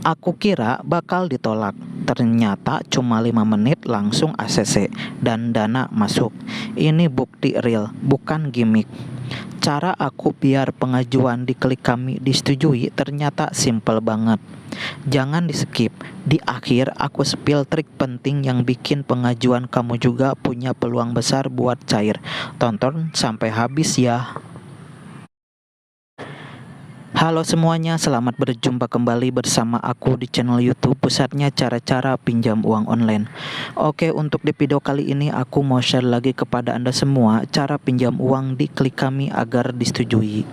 Aku kira bakal ditolak. Ternyata cuma 5 menit langsung ACC dan dana masuk. Ini bukti real, bukan gimmick. Cara aku biar pengajuan di Klik Kami disetujui ternyata simple banget. Jangan di skip. Di akhir aku spill trik penting yang bikin pengajuan kamu juga punya peluang besar buat cair. Tonton sampai habis ya. Halo semuanya, selamat berjumpa kembali bersama aku di channel YouTube pusatnya cara-cara pinjam uang online. Oke, untuk di video kali ini aku mau share lagi kepada Anda semua cara pinjam uang di Klik Kami agar disetujui.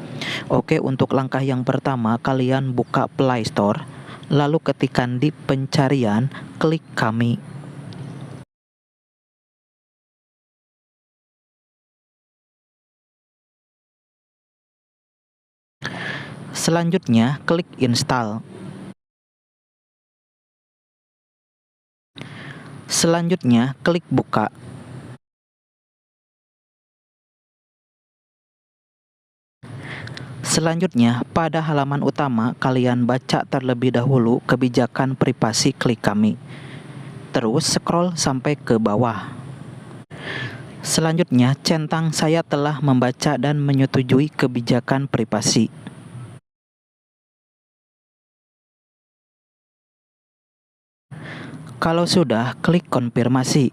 Oke, untuk langkah yang pertama, kalian buka Play Store, lalu ketikkan di pencarian Klik Kami. Selanjutnya, klik install. Selanjutnya, klik buka. Selanjutnya, pada halaman utama, kalian baca terlebih dahulu kebijakan privasi Klik Kami. Terus scroll sampai ke bawah. Selanjutnya, centang saya telah membaca dan menyetujui kebijakan privasi. Kalau sudah, klik konfirmasi.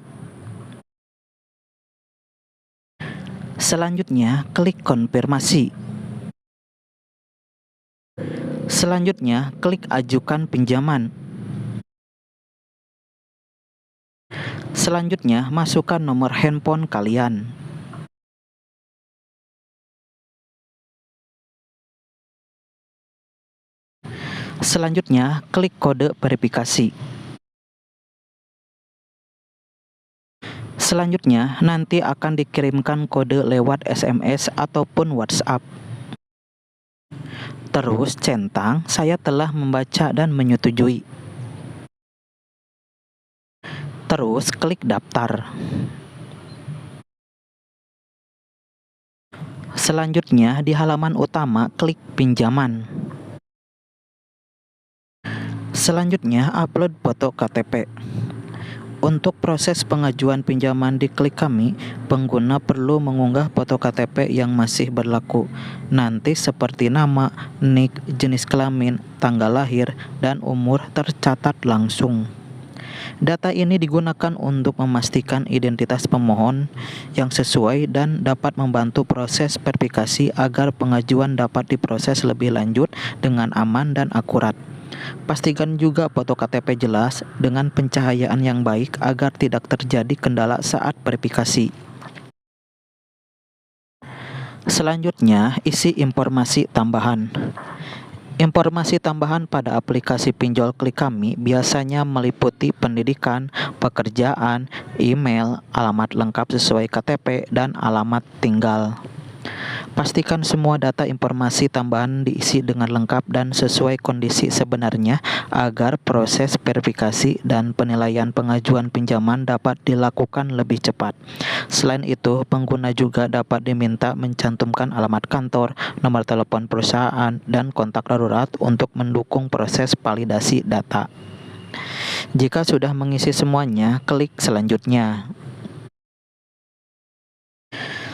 Selanjutnya, klik konfirmasi. Selanjutnya, klik ajukan pinjaman. Selanjutnya, masukkan nomor handphone kalian. Selanjutnya, klik kode verifikasi. Selanjutnya, nanti akan dikirimkan kode lewat SMS ataupun WhatsApp. Terus centang, saya telah membaca dan menyetujui. Terus klik daftar. Selanjutnya, di halaman utama, klik pinjaman. Selanjutnya, upload foto KTP. Untuk proses pengajuan pinjaman di Klik Kami, pengguna perlu mengunggah foto KTP yang masih berlaku. Nanti seperti nama, nik, jenis kelamin, tanggal lahir, dan umur tercatat langsung. Data ini digunakan untuk memastikan identitas pemohon yang sesuai dan dapat membantu proses verifikasi agar pengajuan dapat diproses lebih lanjut dengan aman dan akurat. Pastikan juga foto KTP jelas dengan pencahayaan yang baik agar tidak terjadi kendala saat verifikasi. Selanjutnya, isi informasi tambahan. Informasi tambahan pada aplikasi pinjol Klik Kami biasanya meliputi pendidikan, pekerjaan, email, alamat lengkap sesuai KTP, dan alamat tinggal. Pastikan semua data informasi tambahan diisi dengan lengkap dan sesuai kondisi sebenarnya agar proses verifikasi dan penilaian pengajuan pinjaman dapat dilakukan lebih cepat. Selain itu, pengguna juga dapat diminta mencantumkan alamat kantor, nomor telepon perusahaan, dan kontak darurat untuk mendukung proses validasi data. Jika sudah mengisi semuanya, klik selanjutnya.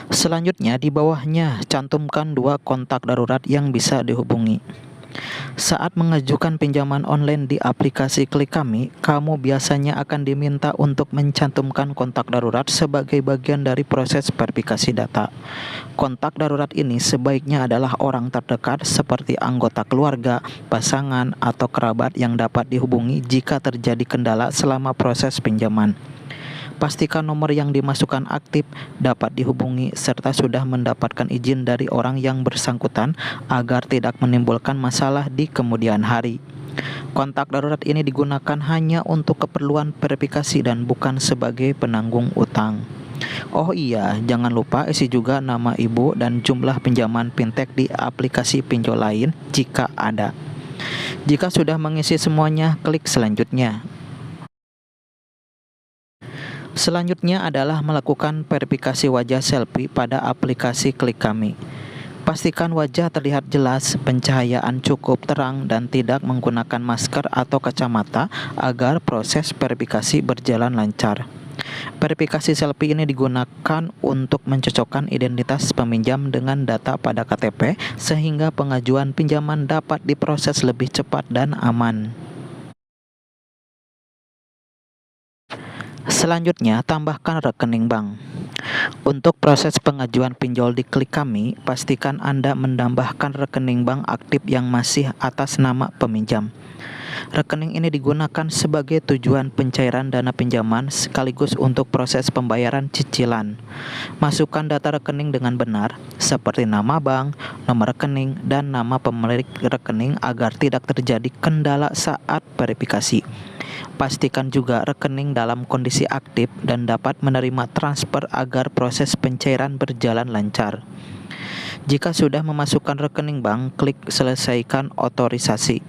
Selanjutnya, di bawahnya cantumkan 2 kontak darurat yang bisa dihubungi. Saat mengajukan pinjaman online di aplikasi Klik Kami, kamu biasanya akan diminta untuk mencantumkan kontak darurat sebagai bagian dari proses verifikasi data. Kontak darurat ini sebaiknya adalah orang terdekat seperti anggota keluarga, pasangan, atau kerabat yang dapat dihubungi jika terjadi kendala selama proses pinjaman. Pastikan nomor yang dimasukkan aktif, dapat dihubungi, serta sudah mendapatkan izin dari orang yang bersangkutan agar tidak menimbulkan masalah di kemudian hari. Kontak darurat ini digunakan hanya untuk keperluan verifikasi dan bukan sebagai penanggung utang. Oh iya, jangan lupa isi juga nama ibu dan jumlah pinjaman fintech di aplikasi pinjol lain jika ada. Jika sudah mengisi semuanya, klik selanjutnya. Selanjutnya adalah melakukan verifikasi wajah selfie pada aplikasi Klik Kami. Pastikan wajah terlihat jelas, pencahayaan cukup terang, dan tidak menggunakan masker atau kacamata agar proses verifikasi berjalan lancar. Verifikasi selfie ini digunakan untuk mencocokkan identitas peminjam dengan data pada KTP sehingga pengajuan pinjaman dapat diproses lebih cepat dan aman. Selanjutnya, tambahkan rekening bank. Untuk proses pengajuan pinjol di Klik Kami, pastikan Anda menambahkan rekening bank aktif yang masih atas nama peminjam. Rekening ini digunakan sebagai tujuan pencairan dana pinjaman sekaligus untuk proses pembayaran cicilan. Masukkan data rekening dengan benar, seperti nama bank, nomor rekening, dan nama pemilik rekening agar tidak terjadi kendala saat verifikasi. Pastikan juga rekening dalam kondisi aktif dan dapat menerima transfer agar proses pencairan berjalan lancar. Jika sudah memasukkan rekening bank, klik selesaikan otorisasi.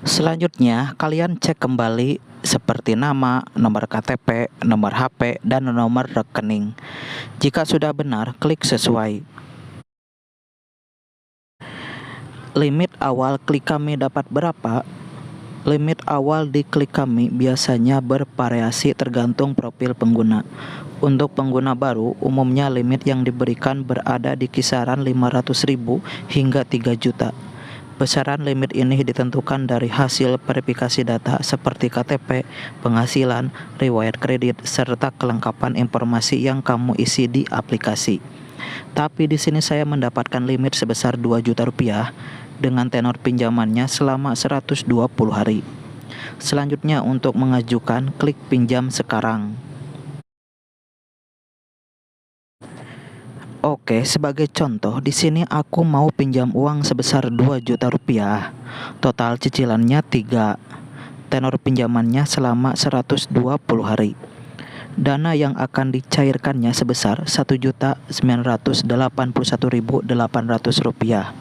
Selanjutnya, kalian cek kembali seperti nama, nomor KTP, nomor HP, dan nomor rekening. Jika sudah benar, klik sesuai. Limit awal Klik Kami dapat berapa? Limit awal di Klik Kami biasanya bervariasi tergantung profil pengguna. Untuk pengguna baru, umumnya limit yang diberikan berada di kisaran 500.000 hingga 3 juta. Besaran limit ini ditentukan dari hasil verifikasi data seperti KTP, penghasilan, riwayat kredit, serta kelengkapan informasi yang kamu isi di aplikasi. Tapi di sini saya mendapatkan limit sebesar 2 juta rupiah dengan tenor pinjamannya selama 120 hari. Selanjutnya untuk mengajukan, klik pinjam sekarang. Oke, sebagai contoh, di sini aku mau pinjam uang sebesar 2 juta rupiah. Total cicilannya 3. Tenor pinjamannya selama 120 hari. Dana yang akan dicairkannya sebesar Rp1.981.800.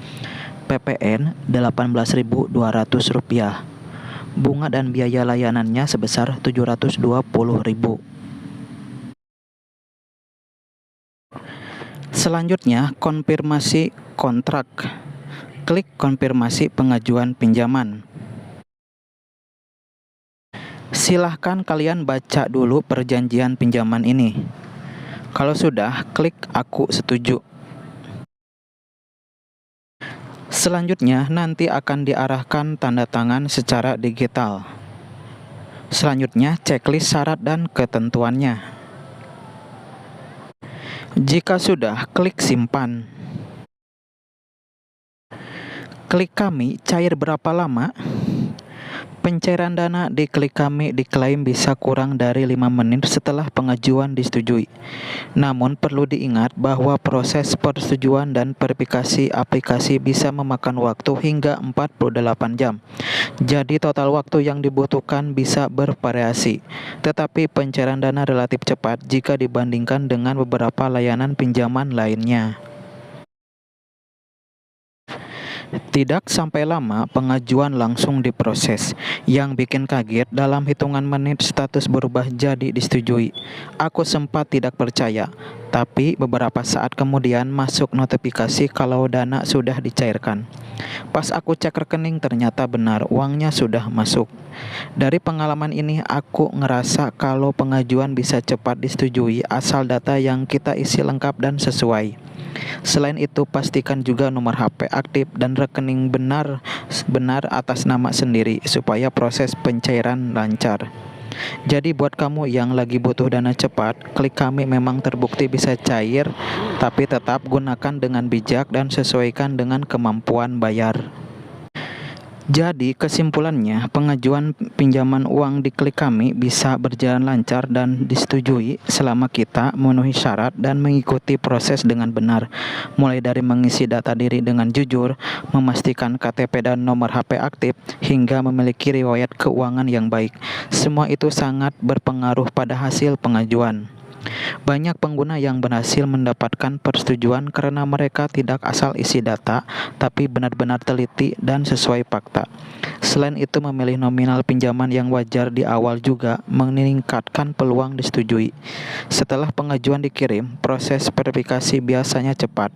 PPN Rp18.200. Bunga dan biaya layanannya sebesar Rp720.000. Selanjutnya, konfirmasi kontrak. Klik konfirmasi pengajuan pinjaman. Silahkan kalian baca dulu perjanjian pinjaman ini. Kalau sudah, klik aku setuju. Selanjutnya, nanti akan diarahkan tanda tangan secara digital. Selanjutnya, checklist syarat dan ketentuannya. Jika sudah, klik simpan. Klik Kami cair berapa lama? Pencairan dana di Klik Kami diklaim bisa kurang dari 5 menit setelah pengajuan disetujui. Namun perlu diingat bahwa proses persetujuan dan verifikasi aplikasi bisa memakan waktu hingga 48 jam. Jadi total waktu yang dibutuhkan bisa bervariasi. Tetapi pencairan dana relatif cepat jika dibandingkan dengan beberapa layanan pinjaman lainnya. Tidak sampai lama, pengajuan langsung diproses. Yang bikin kaget, dalam hitungan menit status berubah jadi disetujui. Aku sempat tidak percaya, tapi beberapa saat kemudian masuk notifikasi kalau dana sudah dicairkan. Pas aku cek rekening, ternyata benar, uangnya sudah masuk. Dari pengalaman ini, aku ngerasa kalau pengajuan bisa cepat disetujui asal data yang kita isi lengkap dan sesuai. Selain itu, pastikan juga nomor HP aktif dan rekening benar atas nama sendiri supaya proses pencairan lancar. Jadi buat kamu yang lagi butuh dana cepat, Klik Kami memang terbukti bisa cair, tapi tetap gunakan dengan bijak dan sesuaikan dengan kemampuan bayar. Jadi kesimpulannya, pengajuan pinjaman uang di Klik Kami bisa berjalan lancar dan disetujui selama kita memenuhi syarat dan mengikuti proses dengan benar. Mulai dari mengisi data diri dengan jujur, memastikan KTP dan nomor HP aktif, hingga memiliki riwayat keuangan yang baik. Semua itu sangat berpengaruh pada hasil pengajuan. Banyak pengguna yang berhasil mendapatkan persetujuan karena mereka tidak asal isi data, tapi benar-benar teliti dan sesuai fakta. Selain itu, memilih nominal pinjaman yang wajar di awal juga meningkatkan peluang disetujui. Setelah pengajuan dikirim, proses verifikasi biasanya cepat,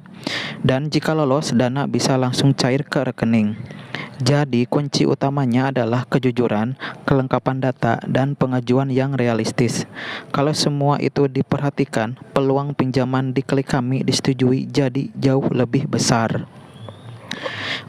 dan jika lolos, dana bisa langsung cair ke rekening. Jadi, kunci utamanya adalah kejujuran, kelengkapan data, dan pengajuan yang realistis. Kalau semua itu diperhatikan, peluang pinjaman di Klik Kami disetujui jadi jauh lebih besar.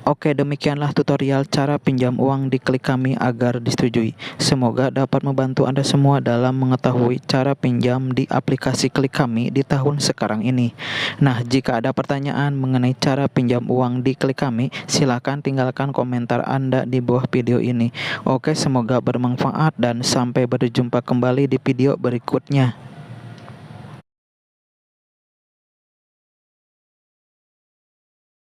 Oke, demikianlah tutorial cara pinjam uang di Klik Kami agar disetujui. Semoga dapat membantu Anda semua dalam mengetahui cara pinjam di aplikasi Klik Kami di tahun sekarang ini. Nah, jika ada pertanyaan mengenai cara pinjam uang di Klik Kami, silakan tinggalkan komentar Anda di bawah video ini. Oke, semoga bermanfaat dan sampai berjumpa kembali di video berikutnya.